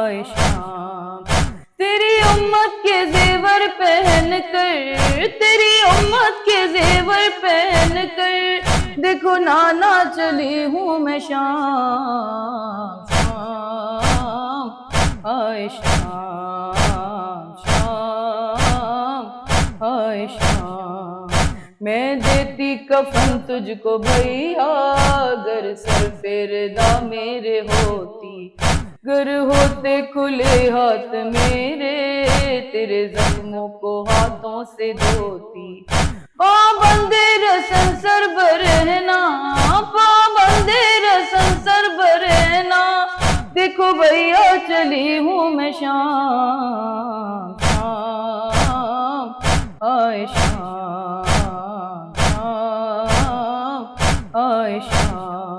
आए शाम। तेरी उम्मत के जेवर पहन कर, तेरी उम्मत के जेवर पहन कर, देखो नाना चली हूँ मैं शाम शाम। आए शाम शाम आए शाम। मैं देती कफन तुझको भैया, अगर सर फेरदा मेरे होती, गर होते खुले हाथ मेरे, तेरे जख्मों को हाथों से धोती। पाबंदे रसन सर बरहना, पाबंदे रसन सर बरहना, देखो भैया चली हूँ मैं शाम शाम। आए शाम शाम आए शाम।